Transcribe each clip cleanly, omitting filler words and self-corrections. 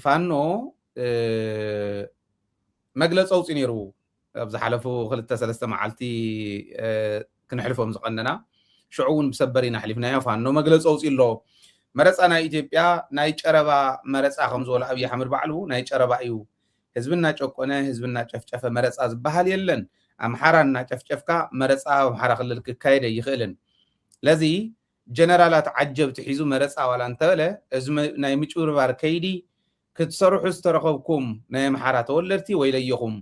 ፋኖ መግለጽ ኣውፅኡ ነይሩ ኣብ ዝሓለፉ 2-3 መዓልቲ ክንሕልፎም ዝቐነና ሽዑ እውን ብሰበር ኢና ሓሊፍናዮ ፋኖ መግለጽ ኣውፅኡ ኣሎ መረፃ ናይ ኢትዮጵያ ናይ ጨረባ መረፃ ከም ዝበሎ ኣብይ ኣሕመድ ባዕሉ ናይ ጨረባ እዩ ህዝብና ጨቆነ ህዝብና ጨፍጨፈ መረፃ ዝበሃል የለን ኣምሓራና ጨፍጨፍካ መረፃ ኣምሓራ ክልል ክካየድ ይኽእልን ለዚ ጀነራላት ዓጀብቲ ሒዙ መረፃ ዋላ እንተበለ እዚ ናይ ምጭብርባር ከይዲ ክትሰርሑ ዝተረኸብኩም ናይ ኣምሓራ ተወለድቲ ወይ ለየኹም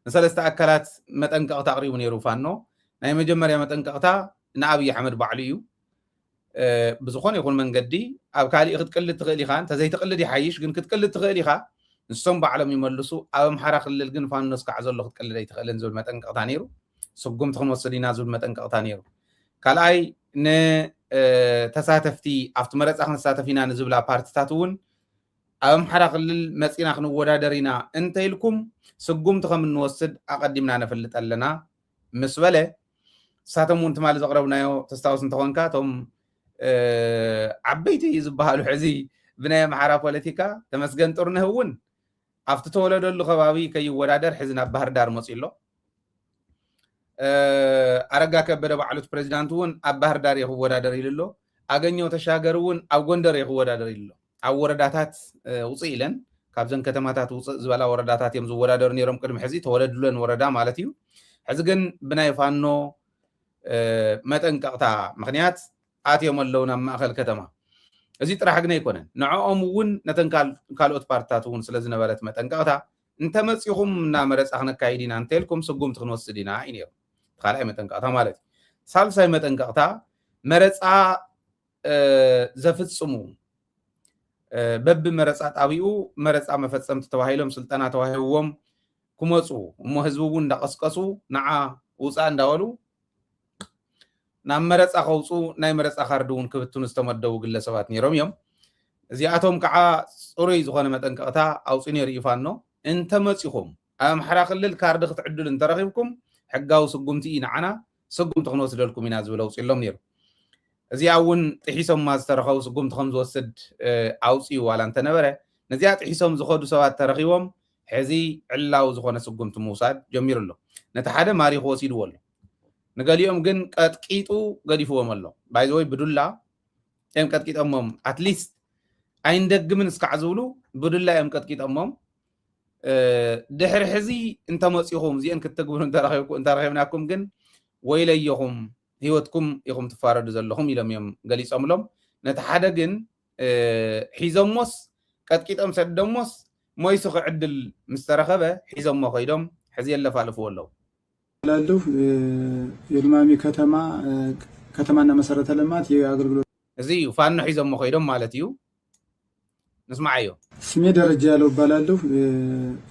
ንሰለስተ ኣካላት መጠንቀቕታ ኣቕሪቡ ነይሩ ፋኖ ናይ መጀመርያ መጠንቀቕታ ንኣብይ ኣሕመድ ባዕሉ እዩ ብዝኾነ ይኹን መንገዲ ኣብ ካሊእ ክትቅልድ ትኽእል ኢኻ እንተዘይትቕልድ ይሓይሽ ግን ክትቅልድ ትኽእል ኢኻ ንሶም ባዕሎም ይመልሱ ኣብ ኣምሓራ ክልል ግን ፋኖ ስካዕ ዘሎ ክትቅልድ ኣይትኽእልን ዝብል መጠንቀቕታ ነይሩ ስጉምቲ ክንወስድ ኢና ዝብል መጠንቀቕታ ነይሩ ካልኣይ ንተሳተፍቲ ኣብቲ መረፃ ክንሳተፍ ኢና ንዝብላ ፓርቲታት እውን ኣብ ኣምሓራ ክልል መፂና ክንወዳደር ኢና እንተኢልኩም ስጉምቲ ከም እንወስድ ኣቐዲምና ነፈልጥ ኣለና ምስ በለ ሳቶም እውን ትማሊ ዘቕረብናዮ ተስታውስ እንተኾንካ እቶም ዓበይቲ ዝበሃሉ ሕዚ ብናይ ኣምሓራ ፖለቲካ ተመስገን ጥሩነህ እውን ኣብቲ ተወለደሉ ከባቢ ከይወዳደር ሕዚ ናብ ባህር ዳር መፂኡ ኣሎ ኣረጋ ከበደ ባዕሉት ፕሬዚዳንት እውን ኣብ ባህር ዳር ይኽወዳደር ኢሉ ኣሎ ኣገኘው ተሻገር እውን ኣብ ጎንደር ይኽወዳደር ኢሉ ኣሎ ኣብ ወረዳታት ውፅእ ኢለን ካብዘን ከተማታት ውፅእ ዝበላ ወረዳታት እዮም ዝወዳደሩ ነይሮም ቅድሚ ሕዚ ተወለድሉን ወረዳ ማለት እዩ ሕዚ ግን ብናይ ፋኖ መጠንቀቕታ ምክንያት ኣትዮም ኣለዉ ናብ ማእኸል ከተማ እዚ ጥራሕ ግን ኣይኮነን ንዕኦም እውን ነተን ካልኦት ፓርቲታት እውን ስለ ዝነበረት መጠንቀቕታ እንተመፂኹም እና መረፃ ክነካይድ ኢና እንተኢልኩም ስጉምቲ ክንወስድ ኢና እዩ ነይሩ ካልኣይ መጠንቀቕታ ማለት እዩ ሳልሳይ መጠንቀቕታ መረፃ ዘፍፅሙ በቢ መረፃ ጣቢኡ መረፃ መፈፀምቲ ተባሂሎም ስልጠና ተዋሂብዎም ክመፁ እሞ ህዝቢ እውን እንዳቐስቀሱ ንዓ ውፃእ እንዳበሉ ናብ መረፃ ከውፁ ናይ መረፃ ካርዲ እውን ክብትኑ ዝተመደቡ ግለሰባት ነይሮም እዮም እዚኣቶም ከዓ ፅሩይ ዝኾነ መጠንቀቕታ ኣውፅኡ ነይሩ እዩ ፋኖ እንተመፂኹም ኣብ ኣምሓራ ክልል ካርዲ ክትዕድሉ እንተረኺብኩም ሕጋዊ ስጉምቲ እዩ ንዓና ስጉምቲ ክንወስደልኩም ኢና ዝብል ኣውፅኡሎም ነይሩ እዚኣ እውን ጥሒሶምማ ዝተረኸቡ ስጉምቲ ከም ዝወስድ ኣውፅኡ ዋላ እንተነበረ ነዚኣ ጥሒሶም ዝኸዱ ሰባት ተረኺቦም ሕዚ ዕላው ዝኾነ ስጉምቲ ምውሳድ ጀሚሩ ኣሎ ነቲ ሓደ ማሪኹ ወሲድዎ ኣሎ ንገሊኦም ግን ቀጥቂጡ ገዲፍዎም ኣሎ ባይዘወይ ብዱላ እዮም ቀጥቂጠሞም ኣትሊስት ኣይንደግምን እስካዕ ዝብሉ ብዱላ እዮም ቀጥቂጠሞም ድሕሪ ሕዚ እንተመፂኹም እዚአን ክትግብሩ እንተረኺብናኩም ግን ወይለየኹም ህይወትኩም ኢኹም ትፋረዱ ዘለኹም ኢሎም እዮም ገሊፆምሎም ነቲ ሓደ ግን ሒዞሞስ ቀጥቂጦም ሰደሞስ ሞይሱ ክዕድል ምስ ተረኸበ ሒዞሞ ከይዶም ሕዚ የለፋልፍዎ ኣለዉ ላለሁ የልማሚ ከተማና መሰረተ ልማት የአገልግሎት እዚ እዩ ፋኖ ሒዞሞ ከይዶም ማለት እዩ ንስማዓዮ ስሜ ደረጃ ያለው ባላለሁ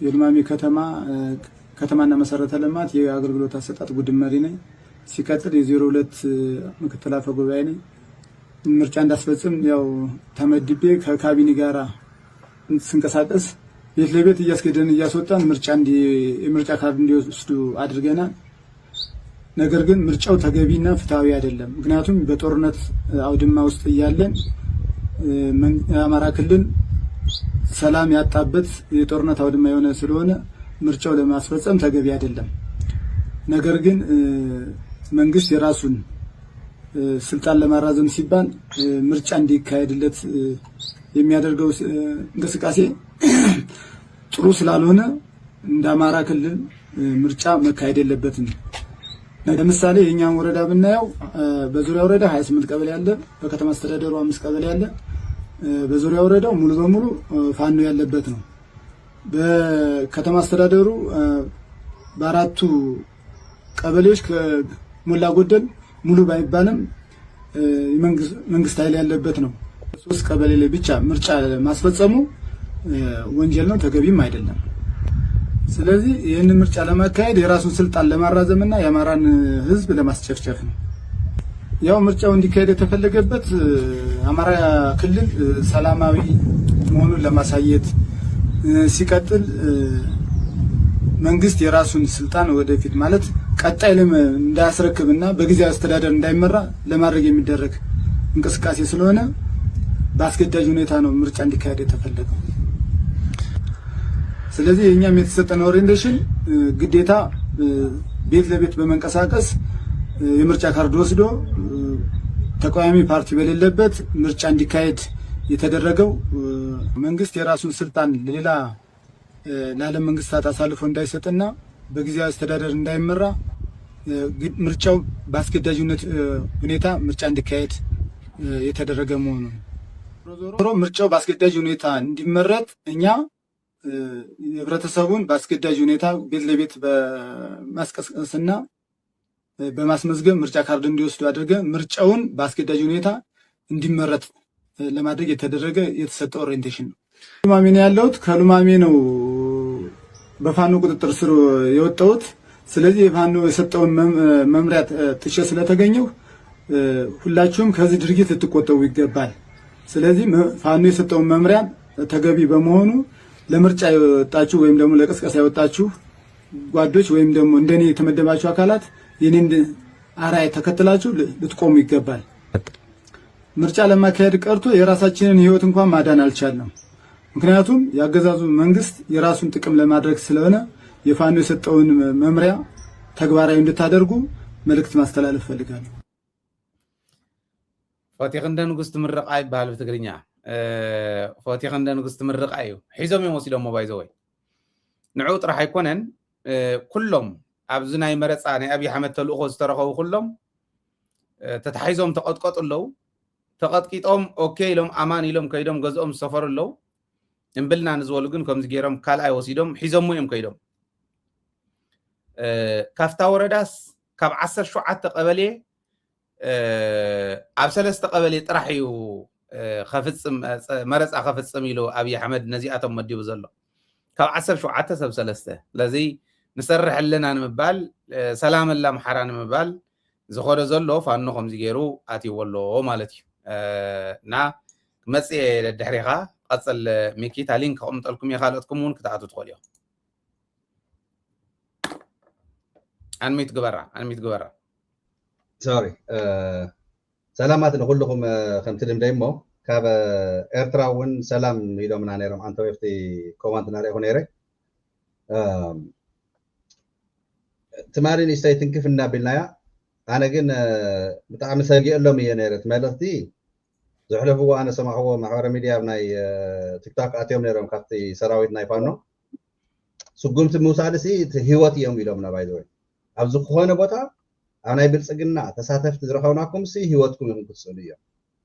የልማሚ ከተማና መሰረተ ልማት የአገልግሎት አሰጣጥ ቡድን መሪ ነኝ ሲቀጥል የ02 ምክትል አፈ ጉባኤ ነኝ ምርጫ እንዳስፈጽም ያው ተመድቤ ከካቢኔ ጋራ ስንቀሳቀስ ቤት ለቤት እያስገደን እያስወጣን ምርጫ ካርድ እንዲወስዱ አድርገናል ነገር ግን ምርጫው ተገቢና ፍትሃዊ አይደለም ምክንያቱም በጦርነት አውድማ ውስጥ እያለን አማራ ክልል ሰላም ያጣበት የጦርነት አውድማ የሆነ ስለሆነ ምርጫው ለማስፈጸም ተገቢ አይደለም ነገር ግን መንግስት የራሱን ስልጣን ለማራዘም ሲባል ምርጫ እንዲካሄድለት የሚያደርገው እንቅስቃሴ ጥሩ ስላልሆነ እንደ አማራ ክልል ምርጫ መካሄድ የለበትም ለምሳሌ የኛን ወረዳ ብናየው በዙሪያ ወረዳ 28 ቀበሌ ያለ በከተማ አስተዳደሩ 5 ቀበሌ ያለ በዙሪያ ወረዳው ሙሉ በሙሉ ፋኖ ያለበት ነው በከተማ አስተዳደሩ በአራቱ ቀበሌዎች ከሞላ ጎደል ሙሉ ባይባልም መንግስት ኃይል ያለበት ነው 3 ቀበሌ ላይ ብቻ ምርጫ ማስፈጸሙ ወንጀል ነው ተገቢም አይደለም ስለዚህ ይህን ምርጫ ለማካሄድ የራሱን ስልጣን ለማራዘምና የአማራን ህዝብ ለማስጨፍጨፍ ነው ያው ምርጫው እንዲካሄድ የተፈለገበት አማራ ክልል ሰላማዊ መሆኑን ለማሳየት ሲቀጥል መንግስት የራሱን ስልጣን ወደፊት ማለት ቀጣይ እንዳያስረክብና በጊዜያዊ አስተዳደር እንዳይመራ ለማድረግ የሚደረግ እንቅስቃሴ ስለሆነ በአስገዳጅ ሁኔታ ነው ምርጫ እንዲካሄድ የተፈለገው ስለዚህ የኛም የተሰጠን ኦሪየንቴሽን ግዴታ ቤት ለቤት በመንቀሳቀስ የምርጫ ካርድ ወስዶ ተቃዋሚ ፓርቲ በሌለበት ምርጫ እንዲካሄድ የተደረገው መንግስት የራሱን ስልጣን ለሌላ ለዓለም መንግስታት አሳልፎ እንዳይሰጥና በጊዜያዊ አስተዳደር እንዳይመራ ምርጫው በአስገዳጅነት ሁኔታ ምርጫ እንዲካሄድ የተደረገ መሆኑ ዞሮ ምርጫው በአስገዳጅ ሁኔታ እንዲመረጥ እኛ ህብረተሰቡን በአስገዳጅ ሁኔታ ቤት ለቤት በማስቀስቀስና በማስመዝገብ ምርጫ ካርድ እንዲወስዱ አድርገን ምርጫውን በአስገዳጅ ሁኔታ እንዲመረጥ ለማድረግ የተደረገ የተሰጠ ኦሪየንቴሽን ነው። ሉማሜ ነው ያለሁት። ከሉማሜ ነው በፋኖ ቁጥጥር ስር የወጣሁት። ስለዚህ የፋኖ የሰጠውን መምሪያ ጥሼ ስለተገኘሁ ሁላችሁም ከዚህ ድርጊት ልትቆጠቡ ይገባል። ስለዚህ ፋኖ የሰጠውን መምሪያ ተገቢ በመሆኑ ለምርጫ የወጣችሁ ወይም ደግሞ ለቅስቀሳ የወጣችሁ ጓዶች ወይም ደግሞ እንደኔ የተመደባችሁ አካላት የኔን አራይ ተከትላችሁ ልትቆሙ ይገባል። ምርጫ ለማካሄድ ቀርቶ የራሳችንን ህይወት እንኳን ማዳን አልቻልንም። ምክንያቱም ያገዛዙ መንግስት የራሱን ጥቅም ለማድረግ ስለሆነ የፋኖ የሰጠውን መምሪያ ተግባራዊ እንድታደርጉ መልእክት ማስተላለፍ ፈልጋለሁ። ፎቲክ እንደ ንጉስ ትምርቃይ ይባል በትግርኛ ፎቲክ እንደ ንጉስ ትምርቃይ ሒዞም ይወስዶም ሞባይል ዘወይ ንዑ ጥራሕ አይኮነን ኩሎም ኣብዚ ናይ መረፃ ናይ አብይ አሕመድ ተልእኮ ዝተረኸቡ ኩሎም ተታሒዞም ተቀጥቀጡለው ተቀጥቂጦም ኦኬ ኢሎም አማን ኢሎም ከይዶም ገዝኦም ዝሰፈሩለው እንብልና ንዝበሉ ግን ከምዚ ገይሮም ካልኣይ ወሲዶም ሒዞም እዮም ከይዶም ካፍታ ወረዳስ ካብ 17 ቀበሌ ኣብ 3 ቀበሌ ጥራሕ እዩ ከፍፅም መረፃ ከፍፅም ኢሉ አብይ አሕመድ ነዚኣቶም መዲቡ ዘሎ ካብ 17 ሰብ 3 ስለዚ ንሰርሕ ኣለና ንምባል ሰላም ኣላ ምሓራ ንምባል ዝኸደ ዘሎ ፋኖ ከምዚ ገይሩ ኣትይወሎ ማለት እዩ እና መፅየ ድሕሪኻ ቀፅል ሚኪታ ሊንክ ከቕምጠልኩም እየ ካልኦትኩም እውን ክትኣቱ ትኽእሉ እዮም አንሚት ግበራ ሶሪ ሰላማት ንኩልኩም ከምቲ ልምደ እሞ ካብ ኤርትራ እውን ሰላም ኢሎምና ነይሮም አንተ ወፍቲ ኮማንድ ናሪኹ ነይረ ትማሪን ኢስተይ ትንክፍ እናቢልናያ ኣነ ግን ብጣዕሚ ሰጊአሎም እየ ነይረ መልእኽቲ ዝሕለፍዎ ኣነ ሰማዕዎ ማሕበራዊ ሚድያ ናይ ቲክቶክ ኣትዮም ነይሮም ካብቲ ሰራዊት ናይ ፋኖ ስጉምቲ ምውሳድሲ ህይወት እዮም ኢሎምና ባይዘወይ ኣብ ዝኾነ ቦታ ኣብ ናይ ብልፅግና ተሳተፍቲ ዝረኸብናኩም ሲ ህይወትኩም ኢኹም ክትስእሉ እዮም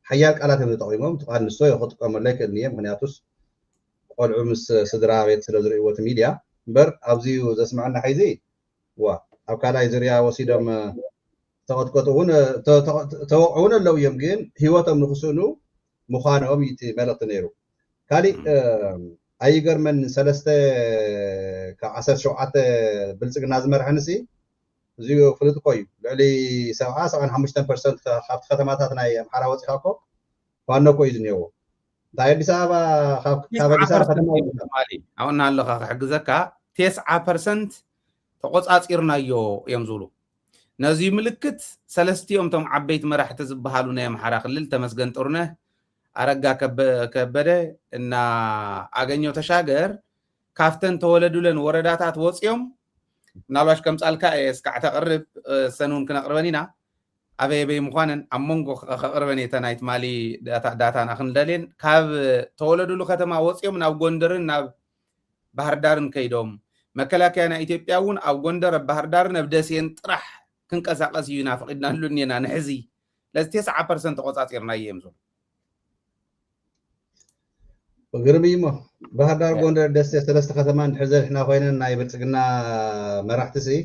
ሓያል ቃላት እዮም ተጠቒሞም ትቃንሶ ክጥቀመሉ ኣይክእልን እየ ምክንያቱስ ቆልዑ ምስ ስድራ ቤት ስለ ዝርእይዎ እቲ ሚድያ እምበር ኣብዚ ዘስምዐና ሕዚ ዋ ኣብ ካልኣይ ዝርያ ወሲዶም ተቐጥቀጡ እውን ተወቅዑ እውን ኣለው እዮም ግን ህይወቶም ንክስእኑ ምዃኖም እቲ መልእኽቲ ነይሩ ካሊእ ኣይገርመን 3 ካብ 17 ብልፅግና ዝመርሐንሲ እዚኡ ፍሉጥ ኮዩ ልዕሊ 75% ካብቲ ከተማታት ናይ ኣምሓራ ወፂኻ እኮ ፋኖ ኮ እዩ ዝኒሄዎ እንታይ ኣዲስ ኣበባ ካብ ኣዲስ ኣበባ ከተማ ኣብና ኣለኻ ክሕግዘካ 90% ተቆፃፂርናዮ እዮም ዝብሉ ነዚ ምልክት ሰለስቲኦም ቶም ዓበይቲ መራሕቲ ዝበሃሉ ናይ ኣምሓራ ክልል ተመስገን ጥሩነህ ኣረጋ ከበደ እና ኣገኘው ተሻገር ካፍተን ተወለዱለን ወረዳታት ወፂኦም ናሏሽ ከምፃልካ እስካዕ ተቅርብ ሰኑን ክነቅርበን ኢና ኣበየበይ ምዃነን ኣብ መንጎ ከቅርበን የተናይት ማሊ ዳታና ክንደልን ካብ ተወለዱሉ ከተማ ወፂኦም ናብ ጎንደርን ናብ ባህር ዳርን ከይዶም መከላከያ ናይ ኢትዮጵያ እውን ኣብ ጎንደር ኣብ ባህር ዳርን ኣብ ደሴን ጥራሕ ክንቀሳቀስ እዩ ናፍቂድናሉ እኒና ንሕዚ ለዚ 90% ተቆፃፂርና እዮም ዝብሉ ግርሚ እሞ ባህር ዳር ጎንደር ደሴ 3 ከተማ ንሕዘር ሕና ኮይነን ናይ ብልፅግና መራሕቲ ሲ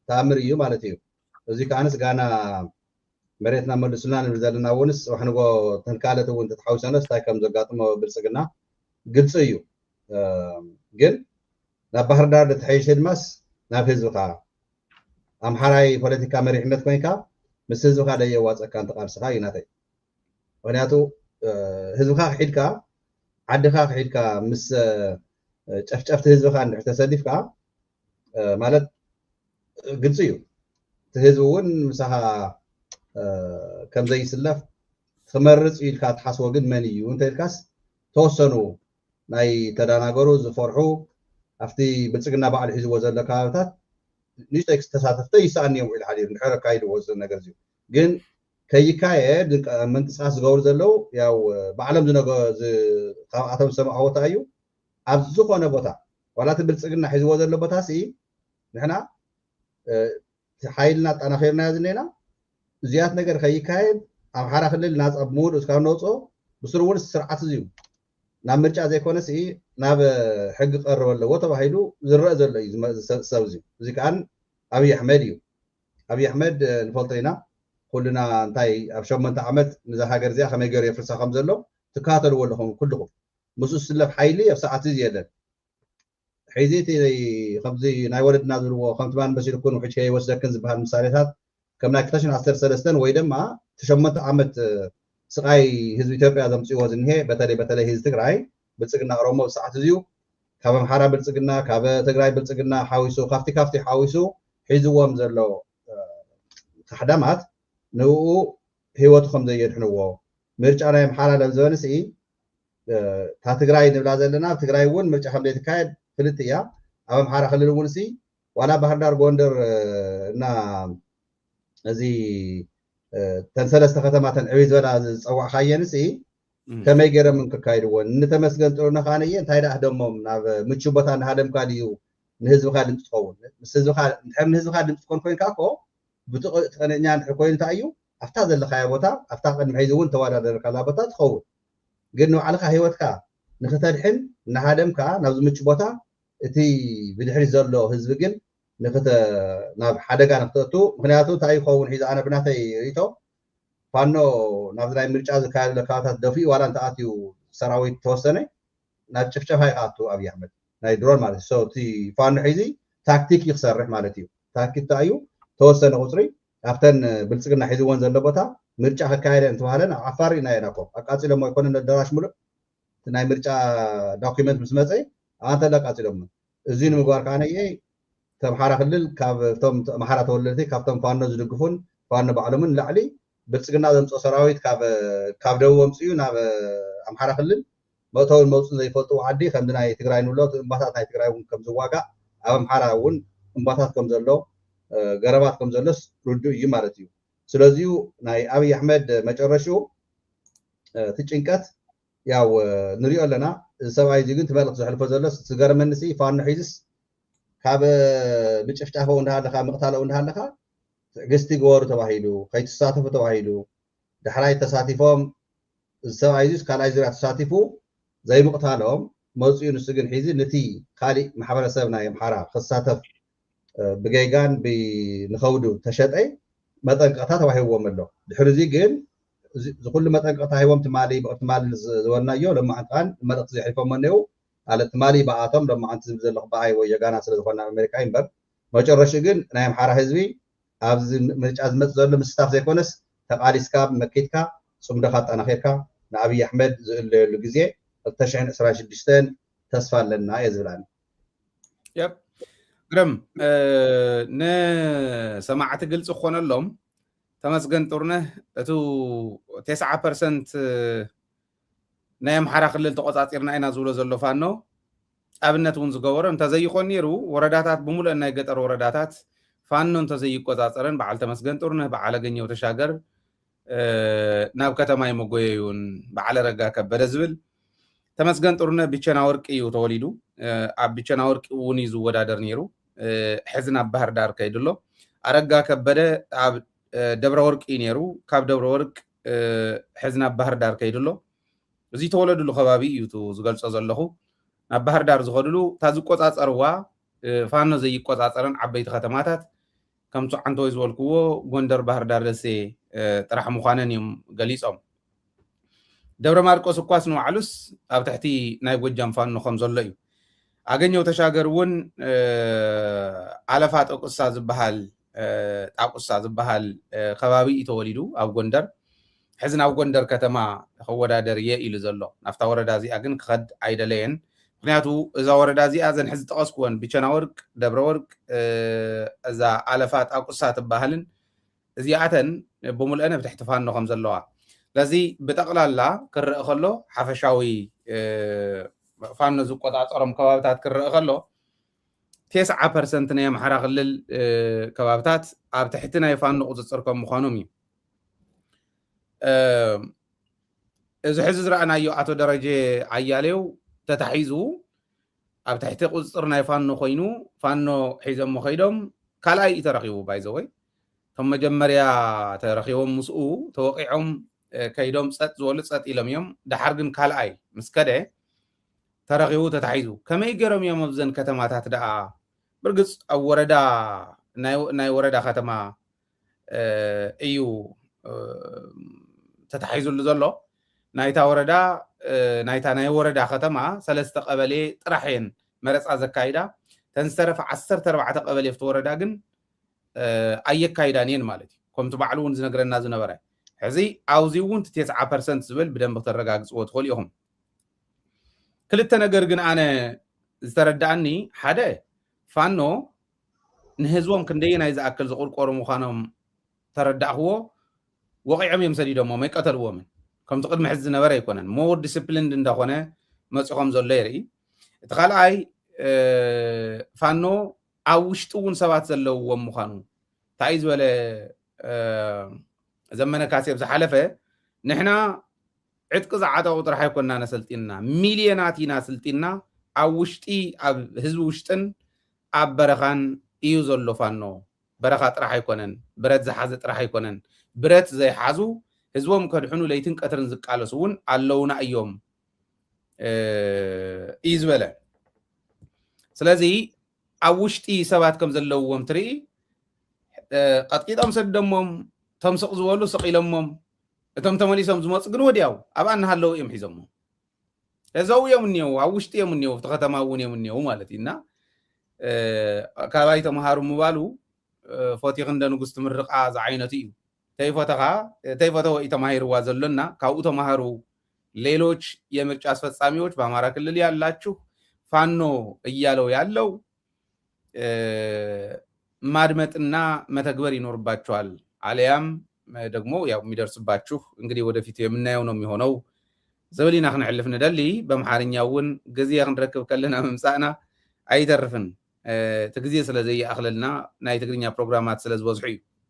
ተኣምር እዩ ማለት እዩ እዚ ከዓንስ ጋና መሬትና መልሱልና ንብል ዘለና እውንስ ዋሕንጎ ተንካለት እውን ተተሓዊሰነስ እንታይ ከም ዘጋጥሞ ብልፅግና ግልፂ እዩ ግን ናብ ባህር ዳር ተሓይሸ ድማስ ናብ ህዝብካ ኣምሓራይ ፖለቲካ መሪሕነት ኮይንካ ምስ ህዝብካ ደየዋፀካ እንትቃልስካ እዩ ናተይ ምክንያቱ ህዝብካ ክሒድካ ዓድኻ ክሒድካ ምስ ጨፍጨፍቲ ህዝብካ እንድሕር ተሰሊፍካ ማለት ግልፂ እዩ እቲ ህዝቢ እውን ምሳኻ ከም ዘይስለፍ ክመርፅ ኢልካ ትሓስቦ ግን መን እዩ እንተኢልካስ ተወሰኑ ናይ ተደናገሩ ዝፈርሑ أفتي بلسقنا بعد حزب وزن لكابتات نيشتك تساتفت يسألني يوم إلى حديث نحرك كايد وزن نجزي جن كي كايد من تساس جور زلو ياو بعلم زنجز قاعتهم سمع هو تايو أبزخ أنا بطا ولا تبلسقنا حزب وزن لبطاسي نحنا حايلنا أنا خيرنا زنينا زيات نجر كي كايد أم حرا خلي الناس أبمود وسكان نوصو بسرور السرعة زيو نعم مرجع زي كونس إيه ناب حق قرر ولا وطبع هيلو زرق زل سوزي زي كان أبي أحمديو أبي أحمد نفلطينا كلنا انتاي أبشر من تعمد نزا حاجر زي خمي جري فرصة خمسة له تكاتلوا ولا هم كلهم مسوس سلف حيلي بساعة زيادة حيزيتي خمسي ناي ولد نازل وخمسمان بس يكونوا في شيء وسكن زبها المسالات كم نكتشن 10 سنة ويدم ما تشمت عمت سقاي هزب إثيوبيا زمسي وزن هي بتالي هز تقرأي بلسقنا روما بساعة زيو كاب محارة بلسقنا كاب تقرأي بلسقنا حاويسو كافتي حاويسو حيزوهم زلو خدمات نو هيوتهم زي يدحنوا مرجع على محارة للزوانس إيه تا تقرأي نبلا زلنا تقرأي ون مرجع خمدي تكايد فلتيا أو محارة خلي الونسي وأنا بحردار قوندر نا زي تنسلست ختمات عويز ولا صوع خاينس إيه كما يجرى من كايدون نتمسكن طرنا خانيه انت هيدا دمم ناب مچوبتا نهادم كاديو نهزو خادم تقون مسزو خاد نحم نهزو خادم تكون كوين كاكو بتقنيان كوين تايو افتا زل خايا بوتا افتا قد محيزون توادر كلا بوتا تخون قلنا على هيوتكا نختدحن نهادم كا نابز مچوبتا اتي بدحري زلو حزب جن نخت ناب حدغا نختتو مخنياتو تاي خون حيز انا بناتي ريتو فانو نافذاي مرجع زكاية لكاتات دفي ولا انت آتيو سراويت توسنة ناتشفشف هاي آتو أبي أحمد ناي درون مالتي سو تي فانو حيزي تاكتيك يخسر مالتيو تاكتيك تايو توسنة غصري أفتن بلسقنا حيزي وانزل لبطا مرجع هكاية انتو هالنا عفاري ناي ناكو أكاتي لما يكون الدراش ملو ناي مرجع دوكيمنت مسمسي أنت لك أتي لما الزين مقوار كان ايه تم حارة خلل كاب تم محارة تولدتي كاب تم فانو زلقفون فانو بعلمون لعلي بلسقنا زمصو سراويت كاب دو ومسيو ناب أمحارة خلل موتو الموصل زي فلطو عدي خمدنا يتقرأي نولو انباتات يتقرأي كم زواقع أو أمحارة ون انباتات كم زلو قربات كم زلس ردو يمارتيو سلازيو ناي أبي أحمد مجرشو تجنكت ياو نريو لنا سواي زيقن تبالغ زحلفو زلس سقر منسي فان حيزس كاب بيشفتحه وندها لخا مقتاله وندها لخا قستي قوارو تواهيلو خيط الساتفو تواهيلو دحراي تساتفهم السوايزيس كان عايزوا تساتفو زي مقتالهم موصيو نسجن حيزي نتي خالي محبر سبنا يمحرا خساتف بجيجان بنخودو تشطعي مطنقتا تواهيو ملو دحرزي جن كل مطنقتا هيوم تمالي بقتمال زورنايو لما عن مدق زي حلفهم منو على تمالي بقاتهم لما عن تزبزل باي ويجانا سلازخنا امريكا ينبر مجرش جن نايم حرا حزبي أبز مرج أزمت زول مستاف زي كونس تقاليسكا مكيتكا صمدخات أنا خيركا نأبي أحمد الجزيء التشعين إسرائيل شديستان تصفى لنا يزبلان. يب قرم ن سمعت قلت أخونا اللهم تمسكن طرنا تو 9% نايم حرق اللي تقطعتيرنا أين زول زلوا فانو أبنت ونز جوار أنت زي خونيرو ورداتات بمول أن يقطر ورداتات فانو انت زي قطاطرن بعل تمسكن طرنه بعل غنيو تشاغر ناب كتماي مغويون بعل رغا كبد زبل تمسكن طرنه بيچنا ورق يو توليدو اب بيچنا ورق ونيزو ودادر نيرو حزنا بحر دار كيدلو ارغا كبد اب دبر ورق ينيرو كاب دبر ورق حزنا بحر دار كيدلو زي تولدلو خبابي يو تو زغلص زلخو اب بحر دار زخدلو تازو قطاطروا فانو زي قطاطرن عبيت ختماتات كم عنتو يزولكو غوندر بحر دار دسي طرح مخانن يوم غليصم دبر ماركوس كواس نو علوس اب تحتي ناي غوجام فانو خمزلو اغنيو تشاغر ون علفات استاذ بحال استاذ بحال خبابي يتوليدو اب غوندر حزن اب غوندر كتما خودادر ييلو زلو نافتا وردا زي اغن خد ايدلين ምክንያቱ እዛ ወረዳ እዚኣ ዘን ሕዚ ተቐስኩወን ቢቸና ወርቅ ደብረ ወርቅ እዛ ኣለፋት ኣቁሳት ባህልን እዚኣተን ብሙልአነ ብትሕቲ ፋኖ ከም ዘለዋ ለዚ ብጠቕላላ ክርአ ከሎ ሓፈሻዊ ፋኖ ዝቆፃፀሮም ከባቢታት ክርአ ከሎ 9% ናይ ኣምሓራ ክልል ከባብታት ኣብ ትሕቲ ናይ ፋኖ ቁፅፅር ከም ምዃኖም እዩ እዚ ሕዚ ዝረኣናዮ ኣቶ ደረጀ ኣያሌው ተታሒዙ ኣብ ትሕቲ ቁፅፅር ናይ ፋኖ ኮይኑ ፋኖ ሒዞሞ ከይዶም ካልኣይ እዩ ተረኺቡ ባይዘወይ ከም መጀመርያ ተረኺቦም ምስኡ ተወቂዖም ከይዶም ፀጥ ዝበሉ ፀጥ ኢሎም እዮም ድሓር ግን ካልኣይ ምስ ከደ ተረኺቡ ተታሒዙ ከመይ ገይሮም እዮም ኣብዘን ከተማታት ደኣ ብርግፅ ኣብ ወረዳ ናይ ወረዳ ከተማ እዩ ተታሒዙሉ ዘሎ ናይታ ወረዳ ናይታ ናይ ወረዳ ከተማ 3 ቀበሌ ጥራሕን መረፃ ዘካይዳ ተንስተረፈ 14 ቀበሌ ፍቲ ወረዳ ግን ኣየካይዳን እየን ማለት እዩ ከምቲ ባዕሉ እውን ዝነገረና ዝነበረ ሕዚ ኣብዚ እውን 9% ዝብል ብደንብ ተረጋግፅዎ ትኽእሉ ኢኹም ክልተ ነገር ግን ኣነ ዝተረዳእኒ ሓደ ፋኖ ንህዝቦም ክንደየናይ ዝኣክል ዝቁርቆሩ ምዃኖም ተረዳእኽዎ ወቂዖም እዮም ሰዲዶሞም ኣይቀተልዎምን ከምቲ ቅድሚ ሕዚ ዝነበረ ኣይኮነን ሞር ዲስፕሊንድ እንዳኾነ መፅኾም ዘሎ የርኢ እቲ ካልኣይ ፋኖ ኣብ ውሽጢ እውን ሰባት ዘለውዎም ምዃኑ እንታይ እዩ ዝበለ ዘመነ ካሴብ ዝሓለፈ ንሕና ዕጥቂ ዝዓጠቑ ጥራሕ ኣይኮንና ነሰልጢንና ሚልዮናት ኢና ስልጢንና ኣብ ውሽጢ ኣብ ህዝቢ ውሽጥን ኣብ በረኻን እዩ ዘሎ ፋኖ በረኻ ጥራሕ ኣይኮነን ብረት ዝሓዘ ጥራሕ ኣይኮነን ብረት ዘይሓዙ ህዝቦም ከድሕኑ ለይትን ቀትርን ዝቃለሱ እውን ኣለውና እዮም እዩ ዝበለ ስለዚ ኣብ ውሽጢ ሰባት ከም ዘለውዎም ትርኢ ቀጥቂጦም ሰደሞም ተምስቕ ዝበሉ ስቂሎሞም እቶም ተመሊሶም ዝመፁ ግን ወዲያው ኣብ ኣናሃለዉ እዮም ሒዞሞም እዘው እዮም እኒአው ኣብ ውሽጢ እዮም እኒአው እቲ ከተማ እውን እዮም እኒአው ማለት እዩና ካባይ ተምሃሩ ምባሉ ፎቲኽ እንደ ንጉስ ትምርቃ ዝዓይነቱ እዩ ተይፈተኸ ወይ ተማሂርዋ ዘሎና ካብኡ ተማሃሩ ሌሎች የምርጫ አስፈጻሚዎች በአማራ ክልል ያላችሁ ፋኖ እያለው ያለው ማድመጥና መተግበር ይኖርባችኋል አለያም ደግሞ ያው የሚደርስባችሁ እንግዲህ ወደፊት የምናየው ነው የሚሆነው ዘበሊና ክንሕልፍ ንደሊ በመሓርኛውን ጊዜ ክንረክብ ከለና መምጻእና አይተርፍን ትግዜ ስለዘይ አኽለልና ናይ ትግርኛ ፕሮግራማት ስለዝበዝሑ እዩ